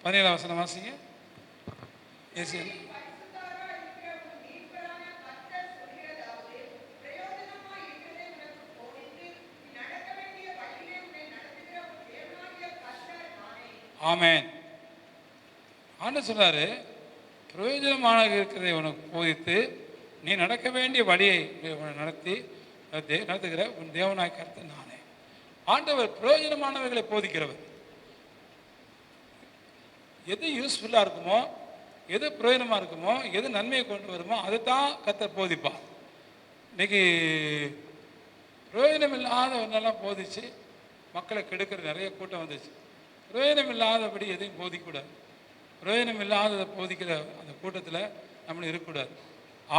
17 வசனம் வாசிங்க. ஏசியல் ஆமென். ஆண்டவர் சொல்றாரு, பிரயோஜனமாக இருக்கிறதை உனக்கு போதித்து நீ நடக்க வேண்டிய வழியை நடத்துகிற உன் தேவனாய் கர்த்தர் நானே. ஆண்டவர் பிரயோஜனமானவர்களை போதிக்கிறவர். எது யூஸ்ஃபுல்லாக இருக்குமோ, எது பிரயோஜனமாக இருக்குமோ, எது நன்மையை கொண்டு வருமோ அதை தான் கர்த்தர் போதிப்பார். இன்னைக்கு பிரயோஜனம் இல்லாத ஒன்றெல்லாம் போதிச்சு மக்களை கெடுக்கிற நிறைய கூட்டம் வந்துச்சு. பிரயோஜனம் இல்லாதபடி எதையும் போதிக்கக்கூடாது. பிரயோஜனம் இல்லாததை போதிக்கிற அந்த கூட்டத்தில் நம்மளும் இருக்கக்கூடாது.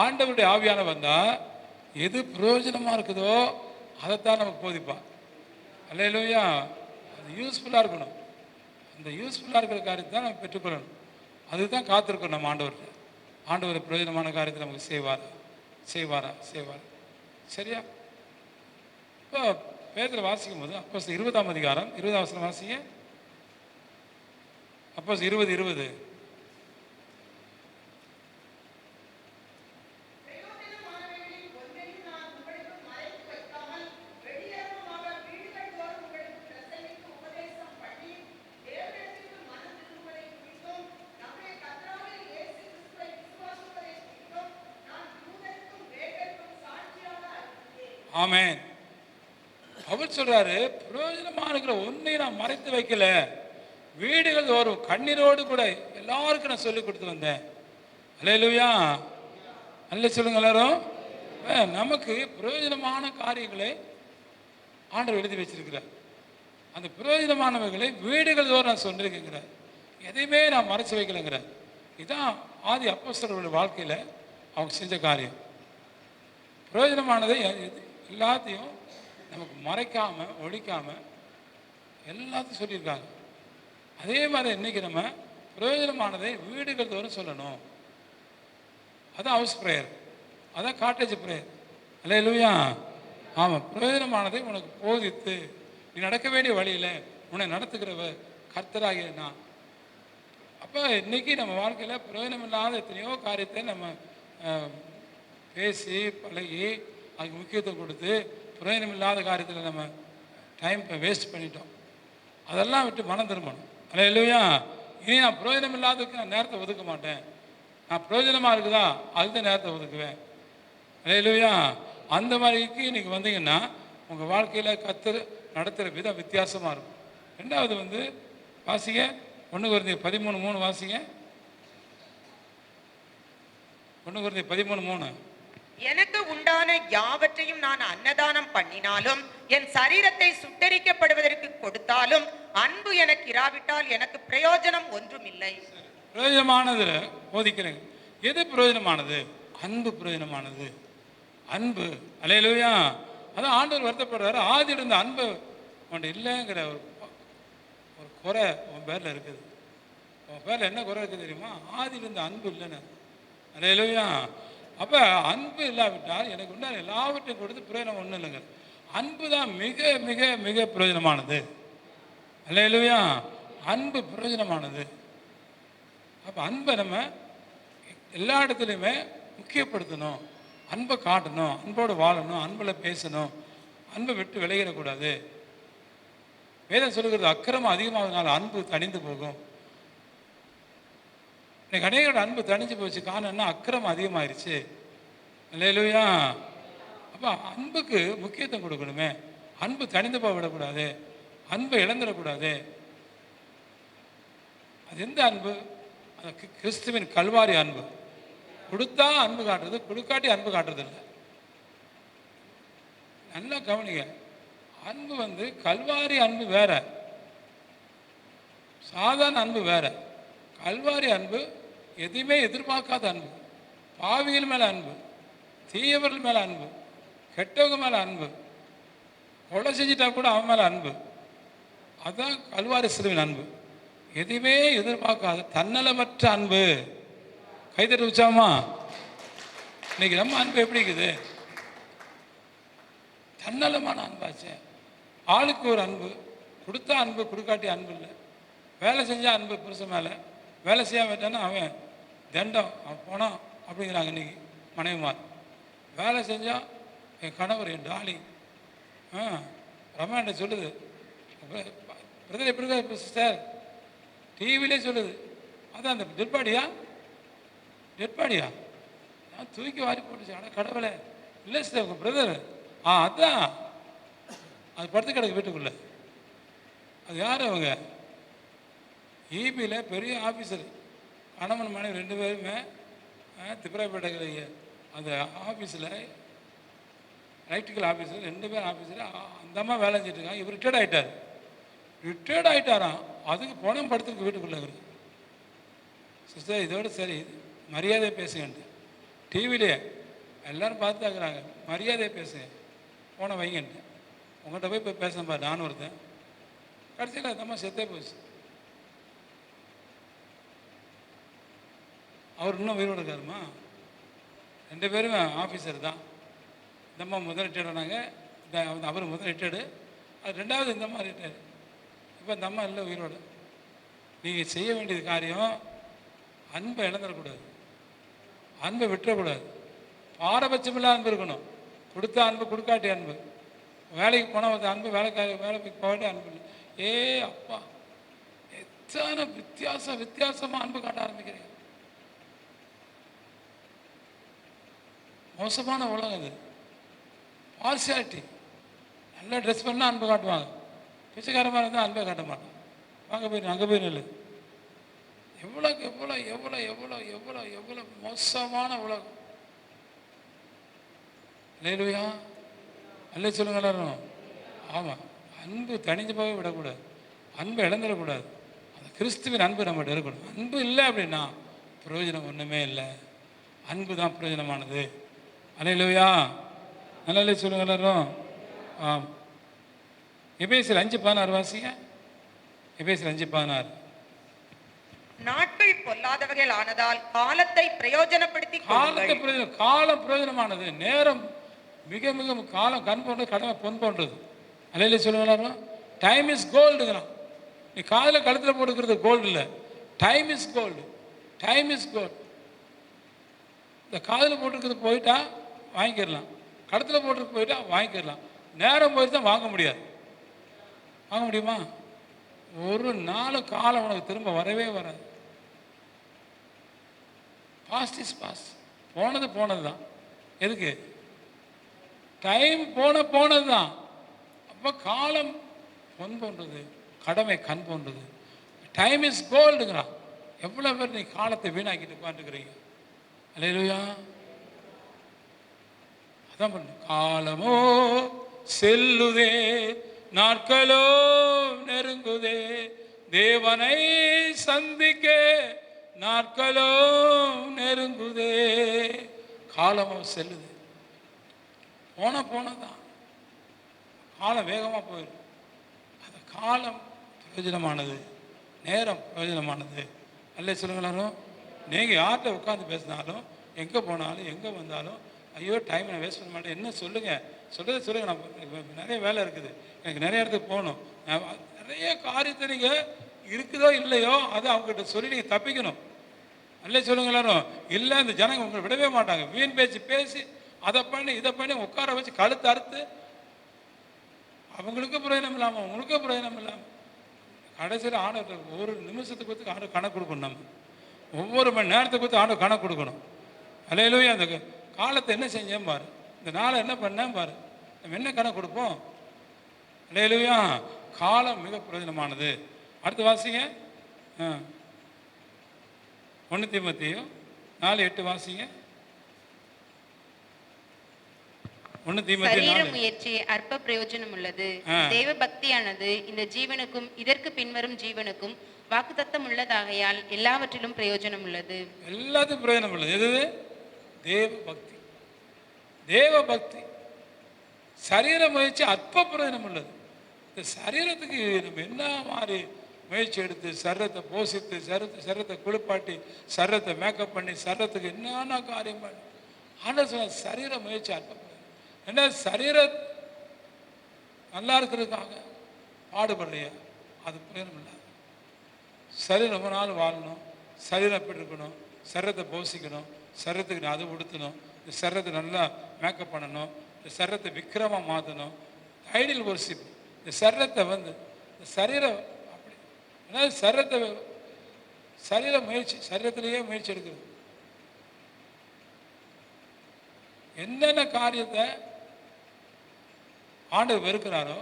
ஆண்டவருடைய ஆவியான வந்தால் எது பிரயோஜனமாக இருக்குதோ அதைத்தான் நமக்கு போதிப்பான். அல்லேலூயா. அது யூஸ்ஃபுல்லாக இருக்கணும். அந்த யூஸ்ஃபுல்லாக இருக்கிற காரியத்தை தான் நம்ம பெற்றுக்கொள்ளணும். அதுதான் காத்திருக்கணும் நம்ம ஆண்டவர்கிட்ட. ஆண்டவர் பிரயோஜனமான காரியத்தை நமக்கு செய்வாரா. சரியா? இப்போ பேதுரு வாசிக்கும் போது அப்போஸ்தலர் 20ஆம் அதிகாரம் 20ஆம் வசனம் வாசிங்க. அப்போஸ்தலர் 20:20 ஆமென். அவர் சொல்றாரு, பிரயோஜனமா இருக்கிற ஒன்னையும் நான் மறைத்து வைக்கல. வீடுகள் வரும் கண்ணீரோடு கூட எல்லாருக்கும் நான் சொல்லி கொடுத்து வந்தேன். அல்லேலூயா. அல்ல சொல்லுங்க எல்லாரும். நமக்கு பிரயோஜனமான காரியங்களை ஆண்டவர் எழுதி வச்சிருக்கிறார். அந்த பிரயோஜனமானவர்களை வீடுகள் தோறும் நான் சொல்லியிருக்கிறார். எதையுமே நான் மறைச்சு வைக்கலைங்கிறார். இதுதான் ஆதி அப்போஸ்தலர்களுடைய வாழ்க்கையில் அவங்க செஞ்ச காரியம். பிரயோஜனமானதை எல்லாத்தையும் நமக்கு மறைக்காம ஒழிக்காம எல்லாத்தையும் சொல்லியிருக்காங்க. அதே மாதிரி இன்னைக்கு நம்ம பிரயோஜனமானதை வீடுகள் தோறும் சொல்லணும். அதான் ஹவுஸ் ப்ரேயர், அதான் காட்டேஜ் ப்ரேயர். அல்லேலூயா. ஆமாம். பிரயோஜனமானதை உனக்கு போதித்து நீ நடக்க வேண்டிய வழியில் உன்னை நடத்துகிறவர் கர்த்தராகிய நான். அப்போ இன்னைக்கு நம்ம வாழ்க்கையில் பிரயோஜனம் இல்லாத எத்தனையோ காரியத்தை நம்ம பேசி பழகி அதுக்கு முக்கியத்துவம் கொடுத்து பிரயோஜனம் இல்லாத காரியத்தில் நம்ம டைம் வேஸ்ட் பண்ணிட்டோம். அதெல்லாம் விட்டு மனம் திரும்பணும். அல்லேலூயா. இனி நான் பிரயோஜனம் இல்லாததுக்கு நான் நேரத்தை ஒதுக்க மாட்டேன். நான் பிரயோஜனமாக இருக்குதா அதுதான் நேரத்தை ஒதுக்குவேன். அல்லேலூயா. அந்த மாதிரிக்கு இன்னைக்கு வந்தீங்கன்னா உங்கள் வாழ்க்கையில் கர்த்தர் நடத்துகிற விதம் வித்தியாசமாக இருக்கும். ரெண்டாவது வாசிங்க 1 கொரிந்தியர் 13:3 வாசிங்க. 1 கொரிந்தியர் 13:3 எனக்கு உண்டான யாவற்றையும் நான் அன்னதானம் பண்ணினாலும் என் சரீரத்தை சுட்டரிக்கப்படுவதற்கு கொடுத்தாலும் அன்பு எனக்கு இராவிட்டால் எனக்கு பிரயோஜனம் ஒன்றும் இல்லை. பிரயோஜனமானது போதிக்கிறேன். எது பிரயோஜனமானது? அன்பு பிரயோஜனமானது. அன்பு. அல்லேலூயா. அதான் ஆண்டவர் வருத்தப்படுறாரு. ஆதி இருந்த அன்பு உன்ட்டு இல்லைங்கிற ஒரு குறை உன் பேரில் இருக்குது. உன் பேரில் என்ன குறை இருக்குது தெரியுமா? ஆதி இருந்த அன்பு இல்லைன்னு. அல்லேலூயா. அப்போ அன்பு இல்லாவிட்டால் எனக்கு உண்டான எல்லாவற்றையும் கொடுத்து பிரயோஜனம் ஒன்றும் இல்லைங்க. அன்பு தான் மிக மிக மிக பிரயோஜனமானது. அல்லேலூயா. அன்பு பிரயோஜனமானது. அப்போ அன்பை நம்ம எல்லா இடத்துலையுமே முக்கியப்படுத்தணும். அன்பை காட்டணும், அன்போடு வாழணும், அன்பில் பேசணும், அன்பை விட்டு விலகிடக்கூடாது. வேதம் சொல்லுகிறது அக்கிரமம் அதிகமாகறதுனால அன்பு தணிந்து போகும். இன்னைக்கு அநேகரோட அன்பு தணிஞ்சு போச்சு. காரணம் என்ன? அக்கிரமம் அதிகமாகிருச்சு. அல்லேலூயா. அப்போ அன்புக்கு முக்கியத்துவம் கொடுக்கணுமே. அன்பு தணிந்து போக விடக்கூடாது, அன்பை இழந்துடக்கூடாது. அது எந்த அன்பு? அது கிறிஸ்துவின் கல்வாரி அன்பு. கொடுத்தா அன்பு காட்டுறது, கொடுக்காட்டி அன்பு காட்டுறது இல்லை. நல்லா கவனிங்க. அன்பு கல்வாரி அன்பு வேற, சாதாரண அன்பு வேற. கல்வாரி அன்பு எதையுமே எதிர்பார்க்காத அன்பு. பாவிகள் மேலே அன்பு, தீயவர்கள் மேலே அன்பு, கெட்டவங்க மேலே அன்பு, கொலை செஞ்சிட்டா கூட அவன் மேலே அன்பு. அதுதான் கல்வாரி சிலுவின் அன்பு. எதையுமே எதிர்பார்க்காத தன்னலமற்ற அன்பு. கைதட்டி உச்சாமா. இன்னைக்கு நம்ம அன்பு எப்படி இருக்குது? தன்னலமான அன்பாச்சு. ஆளுக்கு ஒரு அன்பு. கொடுத்தா அன்பு, கொடுக்காட்டி அன்பு இல்லை. வேலை செஞ்சால் அன்பு புருஷன் மேலே, வேலை செய்யாம விட்டான்னா அவன் தண்டம், அவன் போனான் அப்படிங்கிறாங்க இன்னைக்கு மனைவிமார். வேலை செஞ்சால் என் கணவர், என் டாலி, ரமாண்ட சொல்லுது, பிரதர் எப்படி இருக்கா சிஸ்டர், டிவிலே சொல்லுது. அதான் அந்த டெட்பாடியா நான் தூக்கி வாரி போட்டுச்சு. ஆனால் கடவுளை இல்லை சிஸ்டர் உங்கள் பிரதர், அதான் அது படுத்து கிடக்கு வீட்டுக்குள்ளே. அது யார் அவங்க? ஈபியில் பெரிய ஆஃபீஸர், கணவன் மனைவி 2 பேருமே திப்ராப்பேட்டை அந்த ஆஃபீஸில் எலக்ட்ரிக்கல் ஆஃபீஸர் 2 பேர் ஆஃபீஸர். அந்த அம்மா வேலை செஞ்சுட்டு இருக்காங்க. இவர் ரிட்டையர்ட் ஆகிட்டாராம். அதுக்கு பணம் படுத்துருக்கு வீட்டுக்குள்ளே. இவர் சிஸ்டர் இதோட சரி மரியாதையை பேசுங்கன்ட்டு டிவிலே எல்லோரும் பார்த்துக்கிறாங்க. மரியாதையை பேசுங்க, போன வைங்கன்ட்டு. உங்கள்கிட்ட போய் பேச பாரு, நானும் ஒருத்தன். கடைசியில் அந்த அம்மா செத்தே போச்சு. அவர் இன்னும் உயிரோடு இருக்காருமா. 2 பேருமே ஆஃபீஸர் தான். இந்த அம்மா முதல் ரிட்டையர்டு ஆனாங்க, அவர் முதல் ரிட்டையர்டு, அது 2வது இந்த அம்மா ரிட்டையர்டு. இப்போ இந்த அம்மா இல்லை உயிரோடு. நீங்கள் செய்ய வேண்டியது காரியம், அன்பை இழந்துடக்கூடாது, அன்பை விட்டுறக்கூடாது. பாரபட்சமில்லாத அன்பு இருக்கணும். கொடுத்த அன்பு, கொடுக்காட்டி அன்பு. வேலைக்கு போனால் வந்து அன்பு, வேலைக்கு போகாட்டி அன்பு இல்லை. அப்பா எத்தனை வித்தியாசமாக அன்பு காட்ட ஆரம்பிக்கிறீங்க. மோசமான உலகம் இது. பார்சியாலிட்டி. நல்லா ட்ரெஸ் பண்ணால் அன்பு காட்டுவாங்க, பிச்சைக்காரமாக இருந்தால் அன்பை காட்ட மாட்டான். அங்கே போய் நில்லு. எவ்வளோ மோசமான உலகம். அல்லேலூயா, அல்லே சொல்லுங்க எல்லாரும். ஆமாம், அன்பு தனிஞ்சு போக விடக்கூடாது, அன்பை இழந்துடக்கூடாது. அந்த கிறிஸ்துவின் அன்பு நம்மகிட்ட இருக்கணும். அன்பு இல்லை அப்படின்னா பிரயோஜனம் ஒன்றுமே இல்லை. அன்பு தான் பிரயோஜனமானது. அல்லேலூயா, நல்ல சொல்லுங்க எல்லாரும். எபேசியர் 5:16 வாசிங்க. எபேசியர் 5:16. நாட்கள் பொல்லாதவர்கள் ஆனதால் காலத்தை பிரயோஜனப்படுத்தி காலம் பிரயோஜனமானது. நேரம் மிக மிக காலம் கண் போன்றது, கடமை பொன் போன்றது. அல்லேலூயா சொல்லுங்க எல்லாரும். டைம் இஸ் கோல்டுங்கிறான். நீ காதில் கழுத்தில் போட்டுக்கிறது கோல்டு இல்லை, time is gold. Time is gold. இந்த காதில் போட்டுருக்கிறது போயிட்டா வாங்கிக்கிடலாம், கழுத்தில் போட்டுருக்கு போயிட்டா வாங்கிக்கிடலாம். நேரம் போயிட்டு தான் வாங்க முடியாது. வாங்க முடியுமா? ஒரு நாள் காலம் உனக்கு திரும்ப வரவே வராது. Past is past. போனது தான். எதுக்கு? டைம் போனது தான். அப்போ காலம் பொன் போன்றது, கடமை கண் போன்றது. டைம் இஸ் கோல்டுங்கிறான். எவ்வளோ பேர் நீ காலத்தை வீணாக்கிட்டு உட்காந்துக்கிறீங்க. அல்லேலூயா, அதான் பண்ணு. காலமோ செல்லுதே, நாட்களோ நெருங்குதே, தேவனை சந்திக்க நாட்களோ நெருங்குதே. காலமோ செல்லுது, போனதான். காலம் வேகமாக போயிடும். அந்த காலம் பிரயோஜனமானது, நேரம் பிரயோஜனமானது. அல்ல சொல்லுங்களாரும். நீங்கள் யார்கிட்ட உட்காந்து பேசினாலும், எங்கே போனாலும், எங்கே வந்தாலும், ஐயோ டைம் நான் வேஸ்ட் பண்ண மாட்டேன். என்ன சொல்லுங்கள், சொல்லுங்கள். நான் நிறைய வேலை இருக்குது, எனக்கு நிறைய இடத்துக்கு போகணும். நிறைய காரியத்தை நீங்கள் இருக்குதோ இல்லையோ அதை அவங்ககிட்ட சொல்லி நீங்கள் தப்பிக்கணும். அல்ல சொல்லுங்க எல்லாரும். இல்லை, இந்த ஜனங்க உங்களை விடவே மாட்டாங்க. வீண் பேச்சு பேசி அதை பண்ணி இதை பண்ணி உட்கார வச்சு கழுத்து அறுத்து அவங்களுக்கும் பிரயோஜனம் இல்லாமல் உங்களுக்கும் பிரயோஜனம் இல்லாமல் கடைசியில் ஆண்டவர் ஒரு நிமிஷத்துக்கு கொடுத்து ஆண்டவர் கணக்கு கொடுக்கணும். நம்ம ஒவ்வொரு மணி நேரத்துக்கு கொடுத்து ஆண்டவர் கணக்கு கொடுக்கணும். அல்லேலூயா. அந்த காலத்தை என்ன செஞ்சேன் பாரு, இந்த நாளை என்ன பண்ணேன் பாரு, நம்ம என்ன கணக்கு கொடுப்போம். அல்லேலூயா. காலம் மிக பிரயோஜனமானது. அடுத்து வாசிங்க. 1 தீமோத்தேயு 4:8 வாசிங்க. 1 தீமோத்தேயு 4. முயற்சி அற்ப பிரயோஜனம் உள்ளது. தேவ பக்தியானது இந்த ஜீவனுக்கும் இதற்கு பின்வரும் ஜீவனுக்கும் வாக்குத்தத்தம் உள்ளதாகையால் எல்லாவற்றிலும் பிரயோஜனம் உள்ளது. எல்லாத்துக்கும் பிரயோஜனம் உள்ளது. எது? தேவ பக்தி. தேவ பக்தி. சரீர முயற்சி அற்ப பிரயோஜனம் உள்ளது. இந்த சரீரத்துக்கு நம்ம என்ன மாதிரி முயற்சி எடுத்து சரீரத்தை போஷித்து சரீரத்தை குளிப்பாட்டி சரீரத்தை மேக்கப் பண்ணி சரீரத்துக்கு என்னென்ன காரியம் பண்ணி ஆனால் சொன்ன சரீர முயற்சி அற்ப. என்ன சரீர நல்லா இருக்கிறதுக்காக பாடுபடுறிய, அது பிரயோஜனம் இல்லாது. சரீரம் ரொம்ப நாள் வாழணும், சரீரம் எப்படி இருக்கணும், சரீரத்தை போசிக்கணும், சரீரத்துக்கு நான் அதை உடுத்தணும், இந்த சரீரத்தை நல்லா மேக்கப் பண்ணணும், இந்த சரீரத்தை விக்கிரமாக மாற்றணும், ஐடியல் வர்ஷிப். இந்த சரீரத்தை இந்த சரீரம் அப்படி அதாவது சரீர முயற்சி, சரீரத்திலேயே முயற்சி எடுக்குது. என்னென்ன காரியத்தை ஆண்டவர் வெறுக்கிறாரோ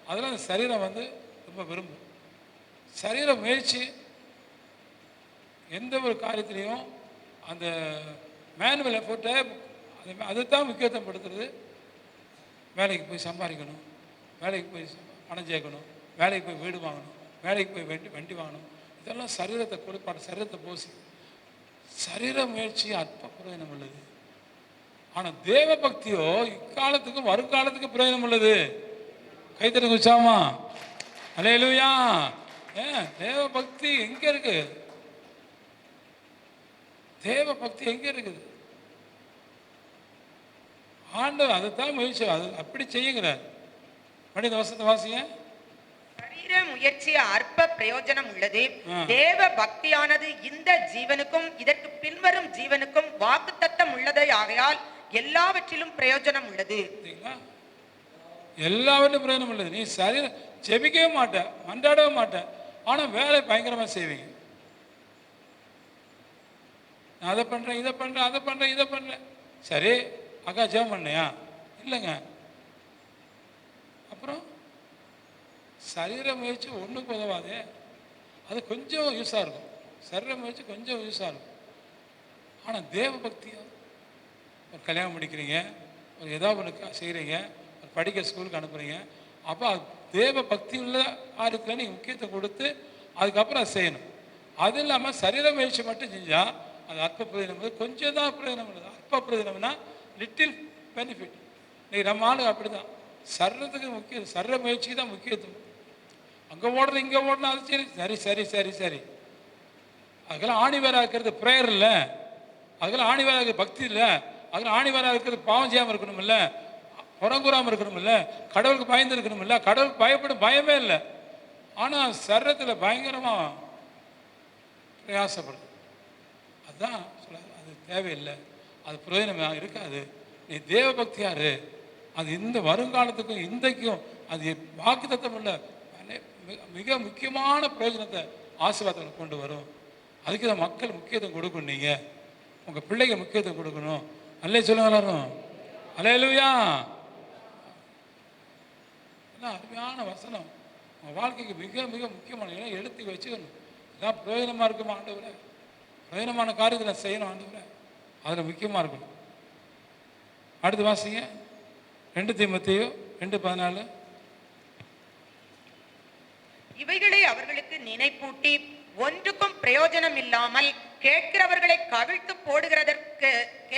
அதெல்லாம் அந்த சரீரம் ரொம்ப விரும்பும். சரீர முயற்சி எந்த ஒரு காரியத்திலையும் அந்த மேனுவல் எஃபோர்ட்டை அதுதான் முக்கியத்துவம் படுத்துறது. வேலைக்கு போய் சம்பாதிக்கணும், வேலைக்கு போய் பணம் சேர்க்கணும், வேலைக்கு போய் வீடு வாங்கணும், வேலைக்கு போய் வண்டி வாங்கணும், இதெல்லாம் சரீரத்தை கொடுப்பாடு, சரீரத்தை போசி. சரீர முயற்சி அற்ப பிரயோஜனம் உள்ளது. ஆனால் தேவ பக்தியோ இக்காலத்துக்கும் வருங்காலத்துக்கும் பிரயோஜனம் உள்ளது. கைத்தறி குச்சாமா, அல்லேலூயா. தேவ பக்தி எங்க இருக்கு? தேவ பக்தி எங்க இருக்குது? ஆண்டவர் அதைத்தான் முயற்சி, அது அப்படி செய்யுங்கிறார். மனித வசத்தை வாசிங்க. சரீர முயற்சி அற்ப பிரயோஜனம் உள்ளது, தேவ பக்தியானது இந்த ஜீவனுக்கும் இதற்கு பின்வரும் ஜீவனுக்கும் வாக்குத்தத்தம் உள்ளது ஆகையால் எல்லாவற்றிலும் பிரயோஜனம் உள்ளது. எல்லாவற்றிலும் பிரயோஜனம் உள்ளது. நீ சரீரம் ஜெபிக்கவே மாட்ட, மன்றாடவே மாட்ட, ஆனா வேலை பயங்கரமா செய்வீங்க. நான் அதை பண்றேன், இதை பண்றேன், அதை பண்றேன், இதை பண்றேன். சரி, அக்கா ஜெபம் பண்ணையா? இல்லைங்க. அப்புறம் சரீர முயற்சி ஒன்றுக்கு உதவாதே. அது கொஞ்சம் யூஸாக இருக்கும், சரீர முயற்சி கொஞ்சம் யூஸாக இருக்கும். ஆனால் தேவ பக்தியோ, ஒரு கல்யாணம் முடிக்கிறீங்க, ஒரு ஏதாவது ஒன்று செய்கிறீங்க, ஒரு படிக்க ஸ்கூலுக்கு அனுப்புகிறீங்க, அப்போ தேவ பக்தி உள்ள காரியத்தில் நீங்கள் முக்கியத்துவம் கொடுத்து அதுக்கப்புறம் அதை செய்யணும். அது இல்லாமல் சரீர முயற்சி மட்டும் செஞ்சால் அது அற்ப பிரயோஜனம், கொஞ்சம் தான் பிரயோஜனம் உள்ளது. அற்ப பிரயோஜனம்னா லிட்டில் பெனிஃபிட். நீங்கள் நம்ம ஆளு அப்படி தான், சரீரத்துக்கு முக்கியம், சரீர முயற்சிக்கு தான் முக்கியத்துவம். அங்கே ஓடுறது இங்கே ஓடணும், அது சரி சரி சரி சரி சரி அதுக்கெல்லாம் ஆணிவேராக இருக்கிறது ப்ரேயர் இல்லை, அதுக்கெல்லாம் ஆணிவேராக இருக்கிறது பக்தி இல்லை, அதுக்கெல்லாம் ஆணிவேராக இருக்கிறது பாவம் செய்யாமல் இருக்கணும் இல்லை, புறங்கூறாமல் இருக்கணும் இல்லை, கடவுளுக்கு பயந்து இருக்கணும் இல்லை, கடவுளுக்கு பயப்படும் பயமே இல்லை. ஆனால் சரீரத்தில் பயங்கரமாக பிரயாசப்படுது. அதுதான் சொல்ல, அது தேவையில்லை, அது பிரயோஜனம் இருக்காது. நீ தேவ பக்தியாரு, அது இந்த வருங்காலத்துக்கும் இன்றைக்கும் அது வாக்குத்தத்தம் உள்ள மிக முக்கியமான பிரயோஜனத்தை ஆசீர்வாதத்தை கொண்டு வரும். அதுக்கு தான் மக்கள் முக்கியத்துவம் கொடுக்கணும். நீங்கள் உங்கள் பிள்ளைங்க முக்கியத்துவம் கொடுக்கணும். அல்லே சொல்லுங்க எல்லாரும், அல்லேலூயா. அருமையான வசனம், உங்கள் வாழ்க்கைக்கு மிக மிக முக்கியமான எடுத்து வச்சுக்கணும். இதான் பிரயோஜனமாக இருக்குமா ஆண்டவரே, பிரயோஜனமான காரியத்தில் செய்யணும் ஆண்டவரே, அதில் முக்கியமாக இருக்கணும். அடுத்து வாசிங்க 2 தீமோத்தேயு 2:14. இவைகளை அவர்களுக்கு நினைப்பூட்டி ஒன்றுக்கும் பிரயோஜனம் இல்லாமல் கேட்கிறவர்களை கவிழ்த்து போடுகிறதற்கு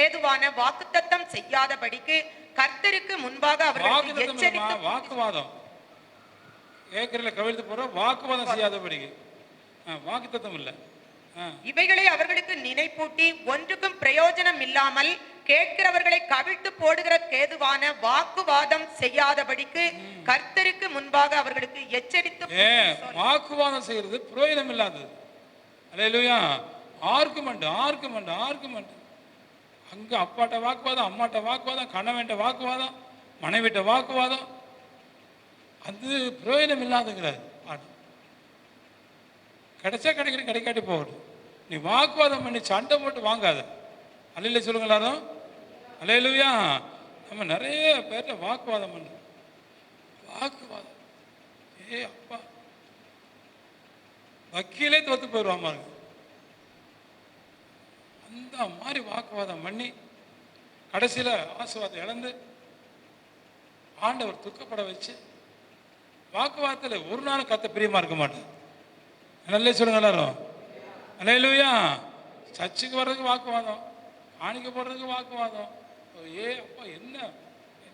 ஏதுவான வாக்குத்தத்தம் செய்யாதபடிக்கு கர்த்தருக்கு முன்பாக அவர்களுக்கு எச்சரித்து. வாக்குவாதம் கேட்கிறல கவிழ்த்து போற வாக்குவாதம் செய்யாதபடிக்கு வாக்குத்தத்தம் இல்லை. இவைகளை அவர்களுக்கு நினைப்பூட்டி ஒன்றுக்கும் பிரயோஜனம் இல்லாமல் கேட்கிறவர்களை கவிழ்த்து போடுகிற கேதுவான வாக்குவாதம் செய்யாதபடிக்கு கர்த்தருக்கு முன்பாக அவர்களுக்கு எச்சரித்து. வாக்குவாதம் செய்யறது பிரயோஜனம் இல்லாதது. அல்லேலூயா. ஆர்குமெண்ட் அங்க அப்பாட்ட வாக்குவாதம், அம்மாட்ட வாக்குவாதம், கணவன்ட்ட வாக்குவாதம், மனைவிட்ட வாக்குவாதம், அது பிரயோஜனம் இல்லாதுங்கிறார். கிடைச்சா கிடைக்கிற, கிடைக்காட்டி போகட்டும். நீ வாக்குவாதம் பண்ணி சண்டை போட்டு வாங்காத. அல்லையில சொல்லுங்க எல்லாரும், அல்லேலூயா. நம்ம நிறைய பேர்ட்ட வாக்குவாதம் பண்ண, வாக்குவாதம் அப்பா வக்கீலே தோத்து போயிடுவாங்க. அந்த மாதிரி வாக்குவாதம் பண்ணி கடைசியில் ஆசீர்வாதம் இழந்து ஆண்டவர் துக்கப்பட வச்சு வாக்குவாதத்தில் ஒரு நாள் கத்த பிரியமா இருக்க மாட்டேன். நல்ல சொல்லுங்க எல்லாரும், அல்லேலூயா. சர்ச்சுக்கு வர்றதுக்கு வாக்குவாதம், காணிக்க போடுறதுக்கு வாக்குவாதம். அப்பா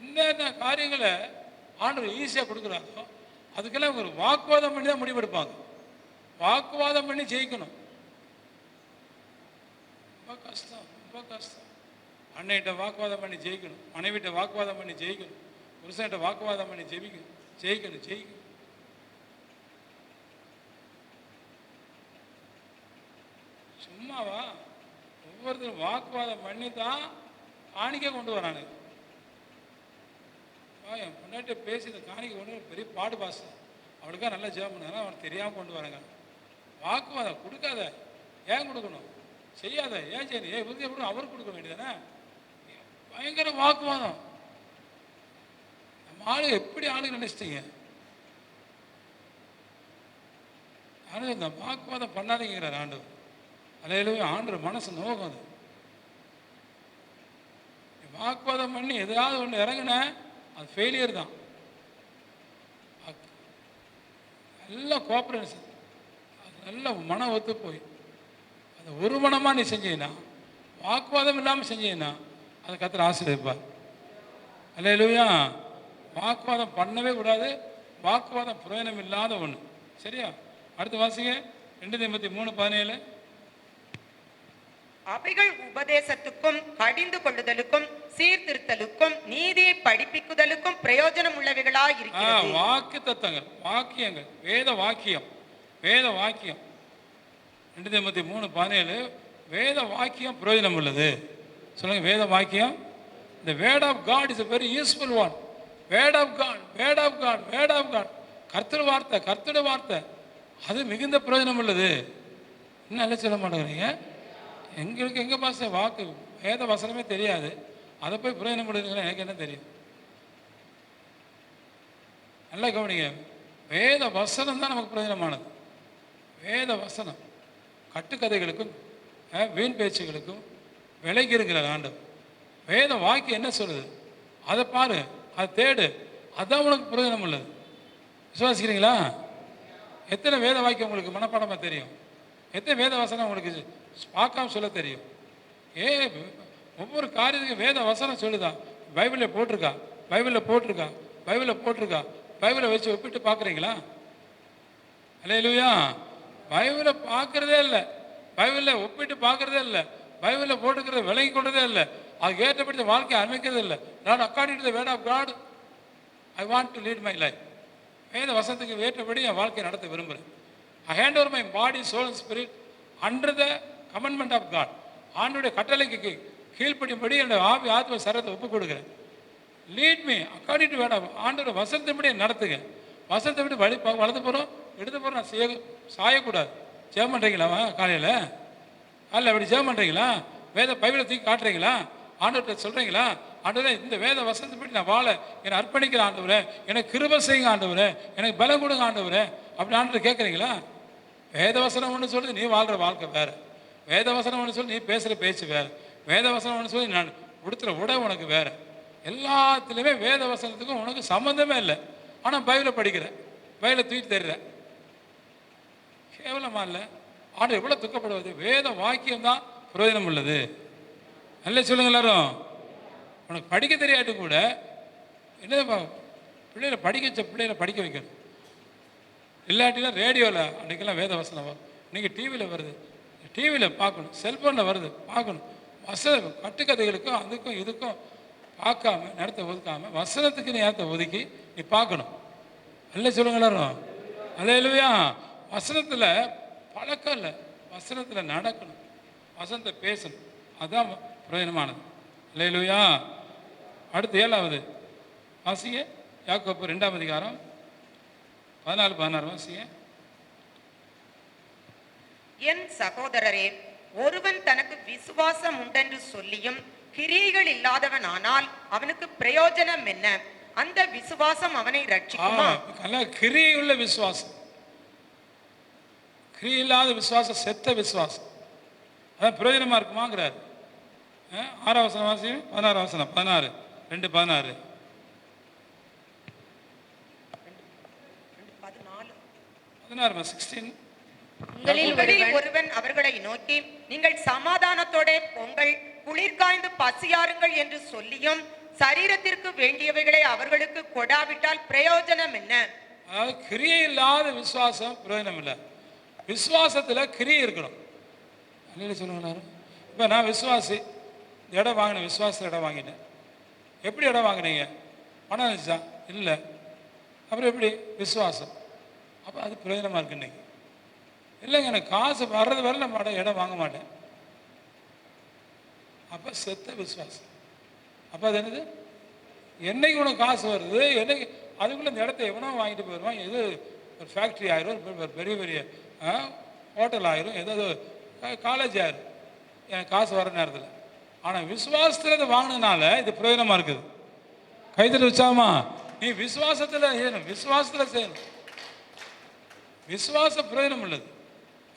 என்னென்ன காரியங்களை ஆண்டவர் ஈஸியாக கொடுக்குறாங்க, அதுக்கெல்லாம் ஒரு வாக்குவாதம் பண்ணி தான் முடிவெடுப்பாங்க. வாக்குவாதம் பண்ணி ஜெயிக்கணும் ரொம்ப கஷ்டம், ரொம்ப கஷ்டம். அன்னைகிட்ட வாக்குவாதம் பண்ணி ஜெயிக்கணும், மனைவிட்ட வாக்குவாதம் பண்ணி ஜெயிக்கணும், புருஷன்கிட்ட வாக்குவாதம் பண்ணி ஜெயிக்கணும். சும்மாவா? ஒவ்வொருத்தரும் வாக்குவாதம் பண்ணி தான் காணிக்க கொண்டு வரானு. என் பொண்ணாட்ட பேசி இந்த காணிக்க கொண்டு வர பெரிய பாடு பாச. அவளுக்கா நல்லா ஜெபம் பண்ணா அவனுக்கு தெரியாமல் கொண்டு வராங்க. வாக்குவாதம் கொடுக்காத, ஏன் கொடுக்கணும்? செய்யாத, ஏன் செய்யணும்? ஏன் இவருக்கு எப்படி அவருக்கு கொடுக்க வேண்டியதானே? பயங்கர வாக்குவாதம். நம்ம ஆளு எப்படி ஆளுங்க நினைச்சிட்டீங்க? ஆனால் இந்த வாக்குவாதம் பண்ணாதீங்கிறார் ஆண்டவர். அல்லேலூயா. ஆண்டவர் மனசு நோக்கம் அது. வாக்குவாதம் பண்ணி எதாவது ஒன்று இறங்கின அது ஃபெயிலியர் தான். நல்ல கோஆப்ரேஷன், அது நல்ல மன ஒத்து போய் அது ஒரு மனமாக நீ செஞ்சீங்கன்னா, வாக்குவாதம் இல்லாமல் செஞ்சீங்கன்னா அதை கர்த்தர் ஆசீர்வதிப்பார். அல்லேலூயா. வாக்குவாதம் பண்ணவே கூடாது. வாக்குவாதம் பிரயோஜனம் இல்லாத ஒன்று. சரியா? அடுத்து வாசிங்க 2 தீமோத்தேயு 3:17. அவைகள் உபதேசத்துக்கும் கடிந்து கொள்ளுதலுக்கும் சீர்திருத்தலுக்கும் நீதியை படிப்பிக்குதலுக்கும் பிரயோஜனம் உள்ளவைகளாய் இருக்கிறது. வாக்கு தத்தங்கள், வாக்கியங்கள், வேத வாக்கியம். வேத வாக்கியம் 2 தீமோத்தேயு 3:17. வேத வாக்கியம் பிரயோஜனம் உள்ளது. சொல்லுங்க, வேத வாக்கியம். The word of God is a very useful one. Word of God, word of God, word of God. கர்த்தர் வார்த்தை, கர்த்தருடைய வார்த்தை, அது மிகுந்த பிரயோஜனம் உள்ளது. என்ன சொல்ல மாட்டேங்கிறீங்க? எங்களுக்கு எங்கே பாச வாக்கு வேத வசனமே தெரியாது, அதை போய் பிரயோஜனப்படுதுங்களா? எனக்கு என்ன தெரியும்? நல்லா கவனிங்க. வேத வசனம் தான் நமக்கு பிரயோஜனமானது. வேத வசனம் கட்டுக்கதைகளுக்கும் வீண் பேச்சுகளுக்கும் விலகி இருக்கிற ஆண்டவர். வேத வாக்கியம் என்ன சொல்லுது அதை பாரு, அதை தேடு, அதுதான் உனக்கு பிரயோஜனம் உள்ளது. விசுவாசிக்கிறீங்களா? எத்தனை வேத வாக்கியம் உங்களுக்கு மனப்பாடமாக தெரியும்? எத்தனை வேத வசனம் உங்களுக்கு பார்க்காம சொல்ல தெரியும்? ஒவ்வொரு காரியத்துக்கும் வேத வசனம் சொல்லுதான். பைபிளில் போட்டிருக்கா, பைபிளில் போட்டிருக்கா, பைபிளில் போட்டிருக்கா. பைபிளை வச்சு ஒப்பிட்டு பார்க்குறீங்களா? அல்லேலூயா. பைபிளை பார்க்குறதே இல்லை, பைபிளில் ஒப்பிட்டு பார்க்குறதே இல்லை, பைபிளில் போட்டுக்கிறத விலகி கொண்டதே இல்லை, அதுக்கு ஏற்றப்பட்ட வாழ்க்கையை அமைக்கிறதே இல்லை. நான் according to the word of God I want to lead my life. வேத வசனத்துக்கு ஏற்றபடி என் வாழ்க்கையை நடத்த விரும்புகிறேன். I hand over my body, soul and spirit under the commandment of God. ஆண்டுடைய கட்டளைக்கு கீழ்ப்படியும்படி என்னுடைய ஆவி ஆத்ம சரத்தை ஒப்புக் கொடுக்குறேன். Lead me according to word of ஆண்டோட வசனத்தைப்படி நடத்துங்க. வசனத்தை விட்டு வலது போகிறோம் எடுத்து போகிறோம் நான் சாயக்கூடாது. ஜெபம் பண்ணுறீங்களா? காலையில் அப்படி ஜெபம் பண்ணுறீங்களா? வேத பைபிளை தூக்கி காட்டுறீங்களா? ஆண்டவர்கிட்ட சொல்கிறீங்களா? ஆண்டவரே, இந்த வேத வசனத்தைப்படி நான் வாழ என்னை அர்ப்பணிக்கிறேன் ஆண்டவரே, எனக்கு கிருபை செய்யுங்க ஆண்டவரே, எனக்கு பலம் கொடுங்க ஆண்டவரே அப்படி ஆண்டவர் கேட்குறீங்களா? வேத வசனம் ஒன்று சொல்லுது, நீ வாழ்கிற வாழ்க்கை வேறு. வேத வசனம் ஒன்று சொல்லி நீ பேசுகிற பேச்சு வேறு. வேத வசனம் ஒன்று சொல்லி நான் உடுத்துகிற உடை உனக்கு வேறு. எல்லாத்துலேயுமே வேத வசனத்துக்கும் உனக்கு சம்மந்தமே இல்லை. ஆனால் பைபிளை படிக்கிறேன், பைபிளை தூக்கி தருகிறேன். கேவலமா இல்லை? ஆண்டு எவ்வளோ துக்கப்படுவது? வேத வாக்கியம் தான் பிரயோஜனம் உள்ளது. நல்ல சொல்லுங்க எல்லாரும். உனக்கு படிக்க தெரியாட்டு கூட என்ன பிள்ளைகளை படிக்க வச்ச பிள்ளைகளை படிக்க வைக்கணும். இல்லாட்டினா ரேடியோவில் அன்றைக்கெல்லாம் வேத வசனம் வரும், இன்றைக்கி டிவியில் வருது, டிவியில் பார்க்கணும், செல்ஃபோனில் வருது பார்க்கணும். கட்டுக்கதைகளுக்கும் அதுக்கும் இதுக்கும் பார்க்காம நேரத்தை ஒதுக்காமல் வசனத்துக்கு நேரத்தை ஒதுக்கி நீ பார்க்கணும். அல்ல சொல்லுங்க எல்லாரும். அல்லேலூயா. வசனத்தில் பழக்கம் இல்லை, வசனத்தில் நடக்கணும், வசனத்தை பேசணும், அதுதான் பிரயோஜனமானது. அல்லேலூயா. அடுத்து 7வது வாசிங்க, யாக்கோப்பு 2ஆம் அதிகாரம் 14-16 வாசிங்க. என் சகோதரரே, ஒருவன் தனக்கு விசுவாசம் உண்டென்று சொல்லியும் கிரியைகள் இல்லாதவன் ஆனால் அவனுக்கு பிரயோஜனம் என்ன? அந்த விசுவாசம் அவனை ரட்சிக்குமா? கிரியுள்ள விசுவாசம், கிரியை இல்லாத விசுவாசம் செத்த விசுவாசம், அதான் பிரயோஜனமா இருக்குமாங்கிறார். 6ஆம் வசனம் வாசிங்க, 16ஆம் வசனம் 16 2:16 16 உங்களில் ஒருவன் அவர்களை நோக்கி, நீங்கள் சமாதானத்தோட பொங்கல் குளிர்காய்ந்து பசியாருங்கள் என்று சொல்லியும் சரீரத்திற்கு வேண்டியவைகளை அவர்களுக்கு கொடாவிட்டால் பிரயோஜனம் என்ன? அதாவது கிரியை இல்லாத விசுவாசம் பிரயோஜனம் இல்லை. விசுவாசத்தில் கிரியை இருக்கணும். சொல்லுங்க. இப்போ நான் விசுவாசி, இடம் வாங்கினேன், விசுவாசத்தில் இடம் வாங்கினேன். எப்படி இடம் வாங்கினீங்க? பணம் இருந்துச்சா? இல்லை. அப்புறம் எப்படி? விசுவாசம். அப்போ அது பிரயோஜனமாக இருக்கு. இன்னைக்கு இல்லைங்க எனக்கு காசு வர்றது வரை நான் இடம் வாங்க மாட்டேன். அப்போ செத்த விசுவாசம். அப்போ அது என்னது? என்னைக்கு உனக்கு காசு வருது, என்னைக்கு அதுக்குள்ளே இந்த இடத்த எவனோ வாங்கிட்டு போயிடுவான். எது ஒரு ஃபேக்ட்ரி ஆயிரும், பெரிய பெரிய ஹோட்டல் ஆயிரும், ஏதாவது காலேஜ் ஆயிரும் எனக்கு காசு வர நேரத்தில். ஆனால் விசுவாசத்தில் இதை வாங்கினதுனால இது பிரயோஜனமாக இருக்குது. கைத்தறி வச்சாமா நீ விசுவாசத்தில் செய்யணும், விசுவாசத்தில் செய்யணும். விசுவாச பிரயோஜனம் உள்ளது.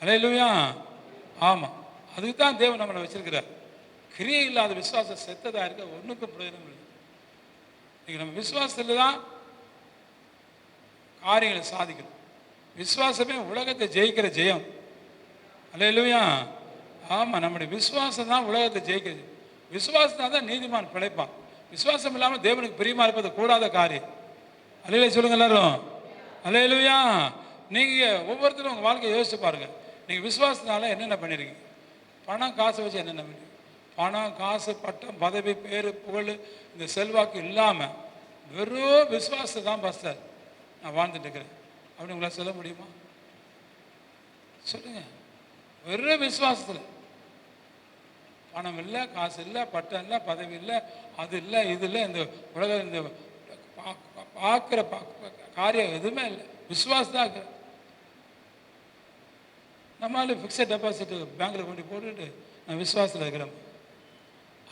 அல்லேலூயா. ஆமாம், அதுக்கு தான் தேவன் நம்மளை வச்சிருக்கிறார். கிரியை இல்லாத விசுவாசம் செத்ததாக இருக்க ஒன்றுக்கும் பிரயோஜனம் இல்லை. இன்னைக்கு நம்ம விசுவாசத்தில் தான் காரியங்களை சாதிக்கணும். விசுவாசமே உலகத்தை ஜெயிக்கிற ஜெயம். அல்லேலூயா. ஆமாம், நம்முடைய விசுவாசம் தான் உலகத்தை ஜெயிக்கிறது. விசுவாசம் தான் நீதிமான் பிழைப்பான். விசுவாசம் இல்லாமல் தேவனுக்கு பிரியமா இருப்பது கூடாத காரியம். அல்லேலூயா சொல்லுங்க எல்லாரும். அல்லேலூயா. நீங்கள் ஒவ்வொருத்தரும் உங்கள் வாழ்க்கையை யோசிச்சு பாருங்கள். நீங்கள் விசுவாசத்தினால என்னென்ன பண்ணியிருக்கீங்க? பணம் காசை வச்சு என்னென்ன பண்ணி? பணம் காசு பட்டம் பதவி பேர் புகழ் இந்த செல்வாக்கு இல்லாமல் வெறும் விசுவாசத்தை தான் பாஸ்டர் நான் வாழ்ந்துட்டு இருக்கிறேன் அப்படின்னு உங்களால் சொல்ல முடியுமா? சொல்லுங்க. வெறும் விசுவாசத்தில் பணம் இல்லை, காசு இல்லை, பட்டம் இல்லை, பதவி இல்லை, அது இல்லை, இது இல்லை, இந்த உலக இந்த பார்க்குற காரியம் எதுவுமே இல்லை. விசுவாசம் தான். நம்மளால ஃபிக்ஸட் டெபாசிட் பேங்க்கில் கொண்டு போட்டுட்டு நான் விசுவாசத்தில் இருக்கிறேன்.